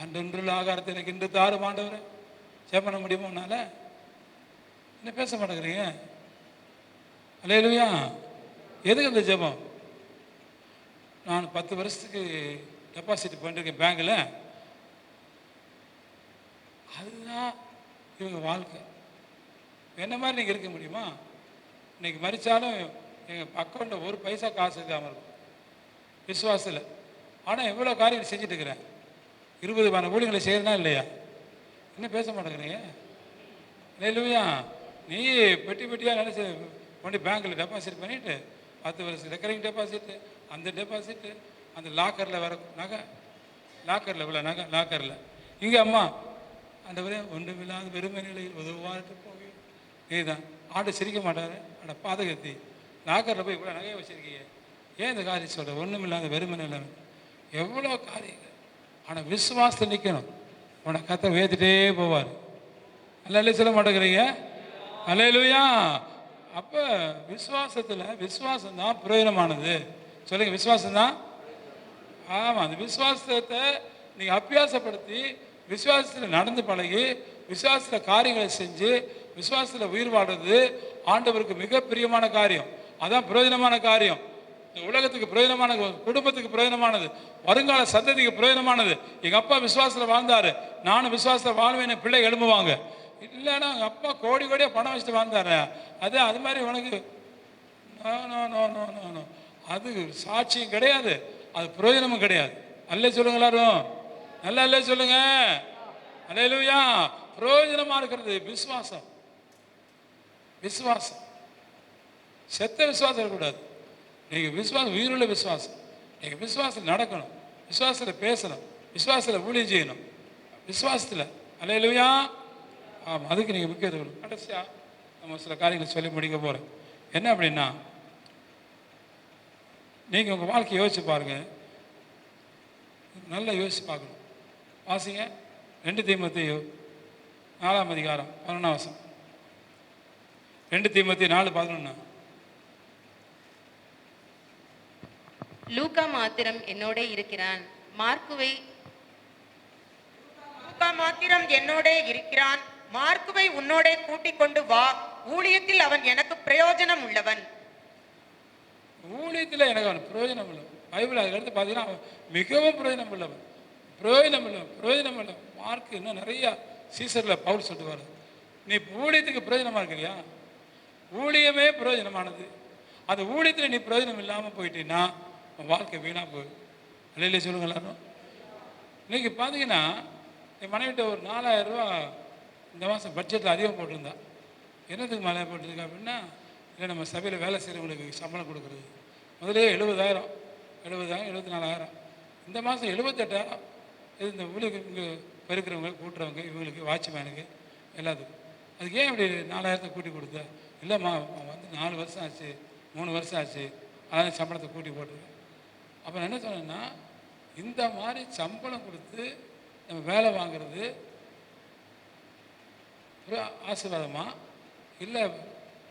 அன்றொன்றுள்ள ஆகாரத்தை எனக்கு இன்று தாரும் ஆண்டவரை ஜெபம் பண்ண முடியுமா உன்னால? என்ன பேச மாட்டேங்கிறீங்க? அல்லேலூயா. எதுக்கு அந்த ஜெபம்? நான் 10 வருஷத்துக்கு டெபாசிட் பண்ணிருக்கேன் பேங்கில். அதுதான் இவங்க வாழ்க்கை. என்ன மாதிரி நீங்கள் இருக்க முடியுமா? இன்னைக்கு மறித்தாலும் எங்கள் அக்கௌண்ட்டில் ஒரு பைசா காசு இல்லாமல் இருக்கும் விசுவாசத்தில். ஆனால் எவ்வளோ காரியம் செஞ்சுட்டு இருக்கிறேன். 20 ஊழியங்களை செய்யறதா இல்லையா? என்ன பேச மாட்டேங்கிறீங்க? இல்லையா? நீ பெட்டி பெட்டியாக நினச்சி கொண்டு பேங்க்கில் டெபாசிட் பண்ணிவிட்டு 10 வருஷம் ரெக்கரிங் டெபாசிட்டு, அந்த டெபாசிட்டு, அந்த லாக்கரில் வர நகை, லாக்கரில் இவ்வளோ நகை லாக்கரில். இங்கே அம்மா ஆண்டவரே ஒன்றுமில்லாத வெறுமை நிலையில் உதவாட்டு போய் இதுதான். ஆண்டு சிரிக்க மாட்டார். ஆட பாதகத்தி லாக்கரில் போய் இவ்வளோ நகையை வச்சுருக்கீங்க. ஏன் இந்த காரியம் சொல்கிற? ஒன்றுமில்லாத வெறுமை நிலை. எவ்வளோ காரியங்கள். ஆனால் விசுவாசத்தை நிற்கணும். உன்னை கத்தை உயர்த்திட்டே போவார். அல்ல சொல்ல மாட்டேங்கிறீங்க? அல்லேலூயா. அப்போ விசுவாசத்தில் விசுவாசம் தான் பிரயோஜனமானது. சொல்லுங்க, விசுவாசம் தான். ஆமாம், அந்த விசுவாசத்தை நீங்கள் அபியாசப்படுத்தி விசுவாசத்தில் நடந்து பழகி விசுவாசத்தில் காரியங்களை செஞ்சு விசுவாசத்தில் உயிர் வாழ்றது ஆண்டவருக்கு மிக பிரியமான காரியம். அதான் பிரயோஜனமான காரியம். உலகத்துக்கு பிரயோஜனமான, குடும்பத்துக்கு பிரயோஜனமானது, வருங்கால சந்ததிக்கு பிரயோஜனமானது. எங்கள் அப்பா விசுவாசத்தில் வாழ்ந்தாரு, நானும் விசுவாசத்தில் வாழ்வேன், பிள்ளை எழும்புவாங்க. இல்லைன்னா எங்கள் அப்பா கோடி கோடியாக பணம் வச்சுட்டு வாழ்ந்தாரு, அது மாதிரி உனக்கு நோ. அது சாட்சியும் கிடையாது, அது பிரயோஜனமும் கிடையாது. அல்ல சொல்லுங்க எல்லாரும். நல்ல அல்ல சொல்லுங்க. அல்லேலூயா. பிரயோஜனமா இருக்கிறது விசுவாசம். விசுவாசம் செத்த விசுவாசம் இருக்கக்கூடாது. நீங்கள் விசுவாசம் உயிருள்ள விசுவாசம். நீங்கள் விசுவாசத்தில் நடக்கணும், விசுவாசத்தில் பேசணும், விசுவாசத்தில் ஊழியம் செய்யணும், விசுவாசத்தில். அல்லேலூயா. ஆமாம், அதுக்கு நீங்கள் முக்கியத்துவம். கடைசியாக நம்ம சில காரியங்களை சொல்லி முடிக்க போகிறேன். என்ன அப்படின்னா, நீங்கள் உங்கள் வாழ்க்கையை யோசிச்சு பாருங்கள். நல்லா யோசிச்சு பார்க்கணும். வாசிங்க 2 தீமோத்தேயு 4ஆம் அதிகாரம் 11ஆம் வசனம். 2 தீமோத்தேயு 4:11. லூக்கா மாத்திரம் என்னோட இருக்கிறான், மார்க்குவை என்னோட இருக்கிறான், மார்க்குவை உன்னோட கூட்டிக் கொண்டு வா, ஊழியத்தில் அவன் எனக்கு பிரயோஜனம் உள்ளவன். ஊழியத்தில் எனக்கு அவன் பிரயோஜனம் உள்ளவன். பைபிள் அதுக்கடுத்து பார்த்தீங்கன்னா அவன் மிகவும் பிரயோஜனம் உள்ளவன். பிரயோஜனம் உள்ளவன். மார்க் இன்னும் நிறையா சீசரில் பவுல் சொல்லுவார். நீ ஊழியத்துக்கு பிரயோஜனமாக இருக்கிறியா? ஊழியமே பிரயோஜனமானது. அந்த ஊழியத்தில் நீ பிரயோஜனம் இல்லாமல் போயிட்டீங்கன்னா உன் வாழ்க்கை வீணாக போயிடும். இல்லையே சொல்லுங்க எல்லாரும். இன்னைக்கு பார்த்தீங்கன்னா என் மனைவிட்ட ஒரு 4000 ரூபா இந்த மாதம் பட்ஜெட்டில் அதிகம் போட்டிருந்தா. என்னத்துக்கு மேலே போட்டிருக்கா அப்படின்னா, இல்லை நம்ம சபையில் வேலை செய்கிறவங்களுக்கு சம்பளம் கொடுக்குறது. முதலே 70,000, 74,000. இந்த மாதம் 78,000. இது இந்த ஊழியருக்கு இங்கே பெருக்கிறவங்க, கூட்டுறவங்க, இவங்களுக்கு, வாட்ச்மேனுக்கு, எல்லாத்துக்கும். அதுக்கு ஏன் இப்படி 4,000 கூட்டி கொடுத்த? இல்லைம்மா வந்து 4 வருஷம் ஆச்சு, 3 வருஷம் ஆச்சு, அதான் சம்பளத்தை கூட்டி போட்டுருவேன். அப்போ நான் என்ன சொன்னேன்னா, இந்த மாதிரி சம்பளம் கொடுத்து நம்ம வேலை வாங்குறது ஒரு ஆசீர்வாதமா, இல்லை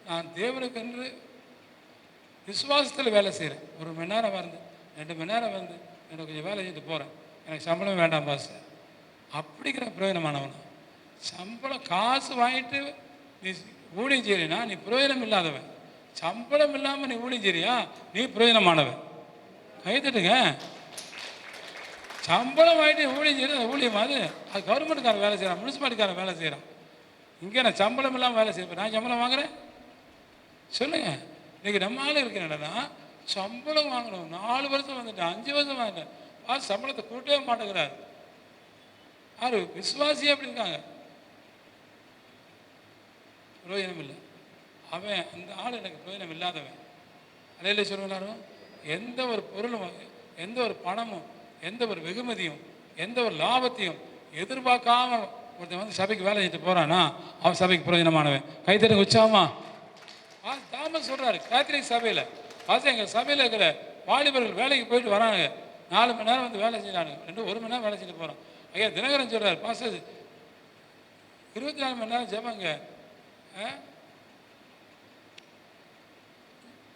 நான் தேவனுக்கு என்று விசுவாசத்தில் வேலை செய்கிறேன், 1 மணி நேரம் வந்து 2 மணி நேரம் வந்து எனக்கு கொஞ்சம் வேலை செஞ்சுட்டு போகிறேன், எனக்கு சம்பளம் வேண்டாம் பாஸ் அப்படிங்கிற பிரயோஜனமானவனா? சம்பளம் காசு வாங்கிட்டு நீ ஊழியம் செய்யறினா நீ பிரயோஜனம் இல்லாதவன். சம்பளம் இல்லாமல் நீ ஊழியம் செய்றியா, நீ பிரயோஜனமானவன். கைத்தட்டுங்க. சம்பளம் வாங்கிட்டு ஊழியம் செய்யறது அந்த ஊழியம் அது கவர்மெண்ட்டுக்காரன் வேலை செய்கிறான், முனிசிபாலிட்டிக்காரன் வேலை செய்கிறான். இங்கே நான் சம்பளம் இல்லாமல் வேலை செய்வேன், நான் சம்பளம் வாங்குறேன் சொல்லுங்க. இன்னைக்கு நம்ம ஆள் இருக்கிற என்னன்னா, சம்பளம் வாங்கணும். 4 வருஷம் வந்துட்டேன், 5 வருஷம் வாங்கிட்டேன், சம்பளத்தை கூட்டவே மாட்டேங்கிறார். யாரு விசுவாசியே அப்படி இருக்காங்க, பிரயோஜனம் இல்லை. அவன் அந்த ஆள் எனக்கு பிரயோஜனம் இல்லாதவன். அலையில சொல்லுவாரும், எந்த ஒரு பொருளும், எந்த ஒரு பணமும், எந்த ஒரு வெகுமதியும், எந்த ஒரு லாபத்தையும் எதிர்பார்க்காம ஒருத்தன் வந்து சபைக்கு வேலை செஞ்சுட்டு போறானா அவன் சபைக்கு பிரயோஜனமானவன். கைத்தறி உச்சாமா தாமஸ் சொல்றாரு கேத்தலிக் சபையில், எங்கள் சபையில் இருக்கிற வாலிபர்கள் வேலைக்கு போயிட்டு வராங்க, 4 மணி நேரம் வந்து வேலை செய்யறாங்க, 1 மணி நேரம் வேலை செஞ்சுட்டு போகிறான். ஐயா தினகரன் சொல்கிறார், பாஸ்டர் 24 மணி நேரம் ஜெபங்க,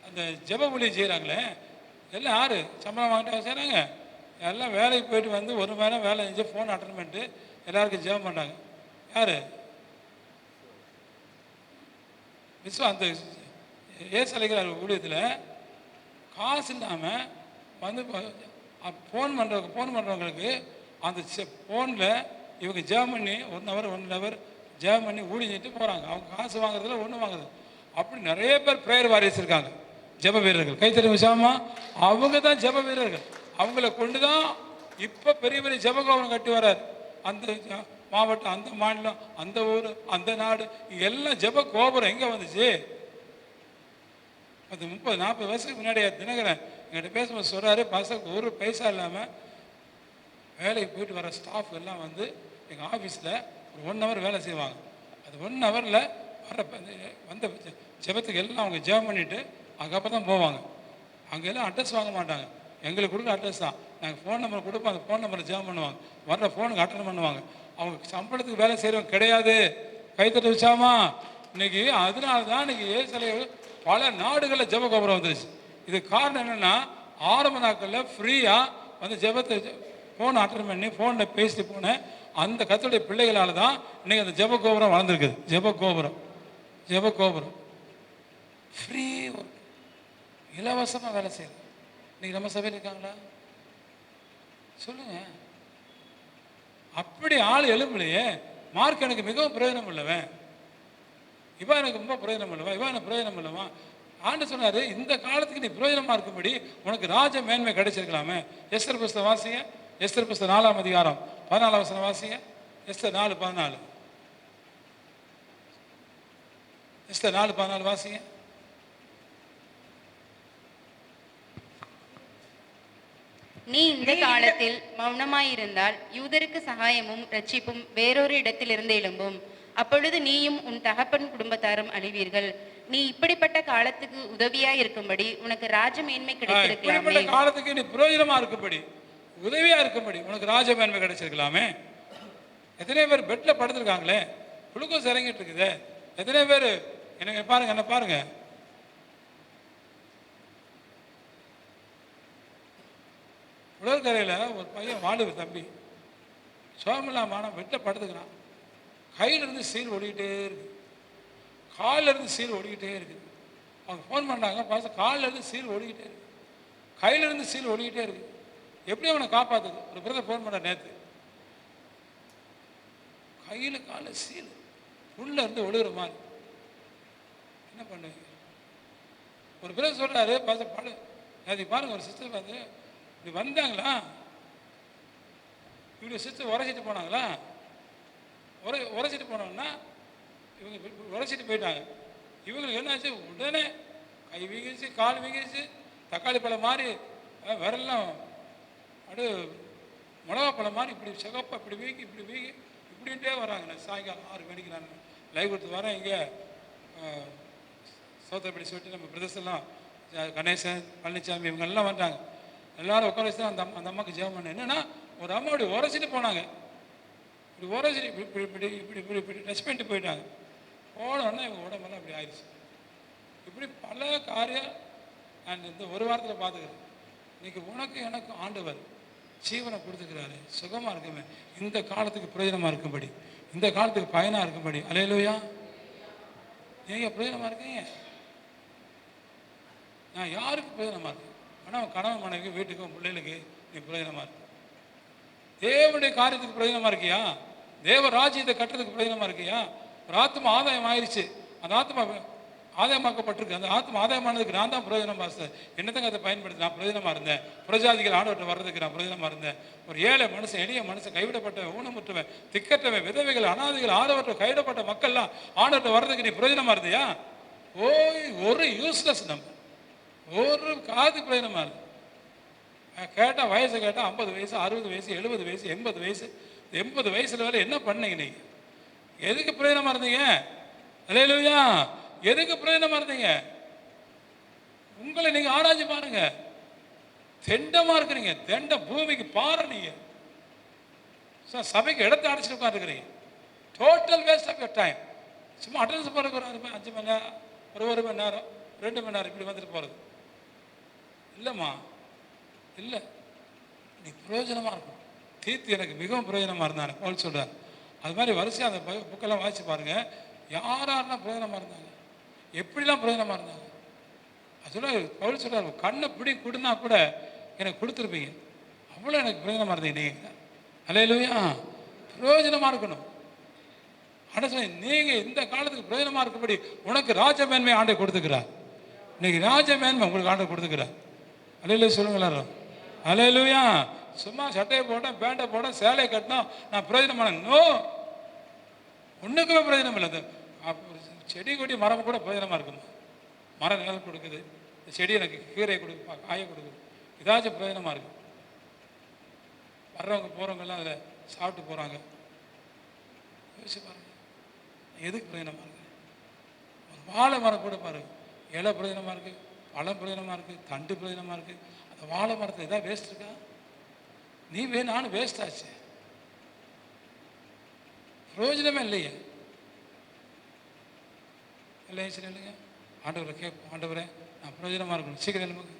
அந்த ஜெப ஊழியம் செய்கிறாங்களே எல்லாம் யார் சம்பளம் வாங்கிட்டு செய்கிறாங்க? எல்லாம் வேலைக்கு போயிட்டு வந்து 1 மணி நேரம் வேலை செஞ்சு ஃபோன் அட்டன் பண்ணிட்டு எல்லாருக்கும் ஜெபம் பண்ணுறாங்க. யார்? அந்த ஏசலைக்கிற ஊழியத்தில் காசு இல்லாமல் வந்து ஃபோன் பண்ணுறவங்களுக்கு அந்த ஃபோனில் இவங்க ஜெபம் பண்ணி 1 ஹவர் ஜெபம் பண்ணி ஊழிஞ்சிட்டு போகிறாங்க. அவங்க காசு வாங்குறதுல ஒன்றும் வாங்குறது. அப்படி நிறைய பேர் ப்ரேயர் வாரியர்ஸ் இருக்காங்க, ஜெப வீரர்கள். கைத்தறி விஷயமா அவங்க தான் ஜெப வீரர்கள். அவங்கள கொண்டு தான் இப்போ பெரிய பெரிய ஜெப கோபுரம் கட்டி வர்றார். அந்த மாவட்டம், அந்த மாநிலம், அந்த ஊர், அந்த நாடு, எல்லாம் ஜெப கோபுரம் எங்கே வந்துச்சு? 30-40 வருஷத்துக்கு முன்னாடி தினகரன் என்கிட்ட பேசும்போது சொல்கிறாரு, பசங்க ஒரு பைசா இல்லாமல் வேலைக்கு போயிட்டு வர ஸ்டாஃப் எல்லாம் வந்து எங்கள் ஆஃபீஸில் ஒரு 1 ஹவர் வேலை செய்வாங்க. அது 1 ஹவரில் வர வந்த ஜெபத்துக்கு எல்லாம் அவங்க ஜெபம் பண்ணிவிட்டு அதுக்கப்புறம் தான் போவாங்க. அங்கெல்லாம் அட்ரஸ் வாங்க மாட்டாங்க, எங்களுக்கு கொடுக்குற அட்ரஸ் தான். நாங்கள் ஃபோன் நம்பர் கொடுப்போம், அந்த ஃபோன் நம்பரில் ஜெபம் பண்ணுவாங்க, வர்ற ஃபோனுக்கு அட்டன் பண்ணுவாங்க. அவங்க சம்பளத்துக்கு வேலை செய்கிறவங்க கிடையாது. கைத்தட்டு வச்சாமா இன்னைக்கு. அதனால தான் இன்னைக்கு ஏசலை பல நாடுகளில் ஜெப கோபுரம் வந்துருச்சு. இது காரணம் என்னென்னா, ஆரம்ப நாட்களில் ஃப்ரீயாக வந்து ஜெபத்தை ஃபோன் அட்டன் பண்ணி ஃபோனில் பேசிட்டு போனேன் அந்த கர்த்தருடைய பிள்ளைகளால் தான் இன்னைக்கு அந்த ஜெப கோபுரம் வளர்ந்துருக்குது. ஜெப கோபுரம் ஃப்ரீ ஒர்க், இலவசமாக வேலை செய்யுது. இன்னைக்கு நம்ம சபையில் இருக்காங்களா சொல்லுங்க? அப்படி ஆள் எழும்பலையே. மார்க் எனக்கு மிகவும் பிரயோஜனம் இல்லவன், இவன் எனக்கு ரொம்ப பிரயோஜனம் இல்லவா, இவன் எனக்கு பிரயோஜனம் இல்லவா. ஆண்டு சொன்னாரு, இந்த காலத்துக்கு நீ பிரயோஜனமா இருக்கும்படி உனக்கு ராஜ மேன்மை கிடைச்சிருக்கலாமே. எஸ்தர் புஸ்தகம் வாசிங்க, எஸ்தர் புஸ்தகம் 4ஆம் அதிகாரம் 14ஆம் வசனம் வாசிங்க. எஸ்தர் 4:14, எஸ்தர் 4:14 வாசிங்க. நீ இந்த காலத்தில் மௌனமாயிருந்தால் யூதருக்கு சகாயமும் ரட்சிப்பும் வேறொரு இடத்திலிருந்து எழும்பும். அப்பொழுது நீயும் உன் தகப்பன் குடும்பத்தாரும் அழிவீர்கள். நீ இப்படிப்பட்ட காலத்துக்கு உதவியா இருக்கும்படி உனக்கு ராஜமேன்மை கிடைத்திருக்கலாமே. காலத்துக்கு நீ பிரயோஜனமா இருக்கும்படி, உதவியா இருக்கும்படி உனக்கு ராஜமேன்மை கிடைச்சிருக்கலாமே. எத்தனை பேர் பெட்ல படுத்திருக்காங்களே, குளுக்கோஸ் இறங்கிட்டு இருக்குது. எத்தனை பேர் என்ன பாருங்க, என்ன பாருங்க, உடற்கரையில் ஒரு பையன் வாலிப தம்பி சோமலாமான பெட்டில் படுத்துக்கிறான். கையிலேருந்து சீல் ஓடிக்கிட்டே இருக்கு, காலிலேருந்து சீல் ஓடிக்கிட்டே இருக்குது. அவங்க ஃபோன் பண்ணாங்க, பார்த்து காலிலேருந்து சீல் ஓடிக்கிட்டே இருக்கு, கையிலேருந்து சீல் ஓடிக்கிட்டே இருக்கு. எப்படி அவனை காப்பாற்றுது? ஒரு பிரதர் ஃபோன் பண்ண நேற்று, கையில் காலில் சீல் உள்ள இருந்து ஒழுகிற மாதிரி என்ன பண்ணுவீங்க? ஒரு பிரதர் சொல்கிறாரு, பார்த்து படு நேற்று பாருங்க, ஒரு சிஸ்டர் பார்த்து இப்படி வந்தாங்களா, இப்படி சிஸ்டர் உரைச்சிட்டு போனாங்களா, உரைச்சிட்டு போனோம்னா இவங்க உரைச்சிட்டு போயிட்டாங்க. இவங்களுக்கு என்னாச்சு, உடனே கை வீங்கிடுச்சு, கால் வீங்கிடுச்சு, தக்காளி பழம் மாதிரி விரலாம் அப்படியே மிளகா பழம் மாதிரி இப்படி சிகப்பா இப்படி வீங்கி இப்படின்ட்டே வராங்க. நான் சாயங்காலம் 6 மணிக்கு நான் லைவ் கொடுத்து வரேன். இங்கே சோத்திரப்படி சொல்லிட்டு நம்ம பிரதர்ஸ் எல்லாம் கணேசன், பழனிசாமி இவங்க எல்லாம் வந்தாங்க. எல்லாரும் உட்கார வச்சு தான் அந்த அம்மாவுக்கு ஜெபம் பண்ணேன். என்னன்னா ஒரு அம்மா இப்படி உரைச்சிட்டு போனாங்க. இப்படி உரைச்சிட்டு இப்படி இப்படி இப்படி இப்படி இப்படி டச் பண்ணிட்டு போயிட்டாங்க. போனோடனே இவங்க உடம்பெல்லாம் இப்படி ஆயிடுச்சு. இப்படி பல காரியம் நான் இந்த ஒரு வாரத்தில் பார்த்துக்கிறேன். இன்னைக்கு உனக்கு எனக்கு ஆண்டவர் ஜீவனை கொடுத்துக்கிறாரு, சுகமாக இருக்குமே, இந்த காலத்துக்கு பிரயோஜனமாக இருக்கும்படி, இந்த காலத்துக்கு பயனாக இருக்கும்படி. அல்லேலூயா. நீங்கள் பிரயோஜனமாக இருக்கீங்க. நான் யாருக்கு பிரயோஜனமாக இருக்கேன்? ஆனால் கணவன் மனைவி வீட்டுக்கும் பிள்ளைகளுக்கு நீ பிரயோஜனமாக இருக்கு. தேவனுடைய காரியத்துக்கு பிரயோஜனமாக இருக்கியா? தேவ ராஜ்யத்தை கட்டுறதுக்கு பிரயோஜனமாக இருக்கியா? ஒரு ஆத்மா ஆதாயம் ஆயிடுச்சு, அந்த ஆத்மா ஆதாயமாக்கப்பட்டிருக்கு. அந்த ஆத்மா ஆதாயமானதுக்கு நான் தான் பிரயோஜனமாக இருந்தேன். என்னத்தங்க அதை பயன்படுத்தி நான் பிரயோஜனமாக இருந்தேன். புரஜாதிகள் ஆண்டவர்கிட்ட வர்றதுக்கு நான் பிரயோஜனமாக இருந்தேன். ஒரு ஏழை மனுஷன், எளிய மனுஷன், கைவிடப்பட்டவன், ஊனமுற்றவன், திக்கற்றவன், விதவைகள், அனாதைகள், ஆதரவற்ற கைவிடப்பட்ட மக்கள்லாம் ஆண்டவர்கிட்ட வர்றதுக்கு நீ பிரயோஜனமாக இருந்தியா? ஒரு யூஸ்லெஸ் நம்ம, ஒரு காது பிரயோஜனமாக இல்லை. கேட்டால் வயசு கேட்டால் 50 வயசு, 60 வயசு, 70 வயசு, 80 வயசு. 80 வயசுல வேலை என்ன பண்ணீங்க நீங்கள்? எதுக்கு பிரயோஜனமாக இருந்தீங்க? அல்லேலூயா. எதுக்கு பிரயோஜனமாக இருந்தீங்க? உங்களை நீங்கள் ஆராய்ச்சி பாருங்க. தெண்டமாக இருக்கிறீங்க, தெண்ட பூமிக்கு பாரு. நீங்கள் சபைக்கு இடத்தை அடைச்சிட்டு உட்காந்துருக்கிறீங்க. Total waste of your time. சும்மா அட்டன்ஸ் போகிறதுக்கு ஒரு 5 மணி நேரம், ஒரு மணி நேரம், 2 மணி நேரம் இப்படி வந்துட்டு போகிறது இல்லைம்மா, இல்லை. நீ பிரயோஜனமாக இருக்கும். தீர்த்து எனக்கு மிகவும் பிரயோஜனமாக இருந்தாங்க பவுல் சொல்கிறார். அது மாதிரி வரிசையாக அந்த புக்கெல்லாம் வாசிச்சு பாருங்க. யாரெல்லாம் பிரயோஜனமாக இருந்தாங்க, எப்படிலாம் பிரயோஜனமாக இருந்தாங்க. அதோட பவுல் சொல்கிறார், கண்ணை பிடி கொடுனா கூட எனக்கு கொடுத்துருப்பீங்க, அவ்வளோ எனக்கு பிரயோஜனமாக இருந்தீங்க நீங்கள். அல்லேலூயா. பிரயோஜனமாக இருக்கணும். ஆனால் நீங்கள் இந்த காலத்துக்கு பிரயோஜனமாக இருக்கப்படி உனக்கு ராஜ மேன்மை ஆண்டை கொடுத்துக்கிறார். இன்னைக்கு ராஜ மேன்மை உங்களுக்கு ஆண்டை கொடுத்துக்கிறார். அல்லேலூயா சொல்லுங்களா? அல்லேலூயா. சும்மா சட்டையை போட்டேன், பேண்டை போட்டேன், சேலையை கட்டினோம், நான் பிரயோஜனமான நோ, ஒன்றுக்குமே பிரயோஜனம் இல்லை. செடி கொடி மரம் கூட பிரயோஜனமாக இருக்குமா? மரம் நிழல் கொடுக்குது, செடி எனக்கு கீரை கொடுக்குப்பா, காயை கொடுக்குது, ஏதாச்சும் பிரயோஜனமாக இருக்குது. வர்றவங்க போகிறவங்கெல்லாம் அதில் சாப்பிட்டு போகிறாங்க. யோசிச்சு பாருங்க, எதுக்கு பிரயோஜனமாக இருக்குது? ஒரு வாழை மரம் கூட பாருங்க, இலை பிரயோஜனமாக இருக்குது, பழம் பிரயோஜனமாக இருக்குது, தண்டு பிரயோஜனமாக இருக்குது. அந்த வாழை மரத்தில் எதாவது வேஸ்ட் இருக்கா? நீ நானும் வேஸ்ட் ஆச்சு, பிரயோஜனமே இல்லையே. இல்லையா? சரி இல்லைங்க. ஆண்டவரை கேட்போம், ஆண்டவரே நான் பிரயோஜனமாக இருக்கணும், சீக்கிரம் நமக்கு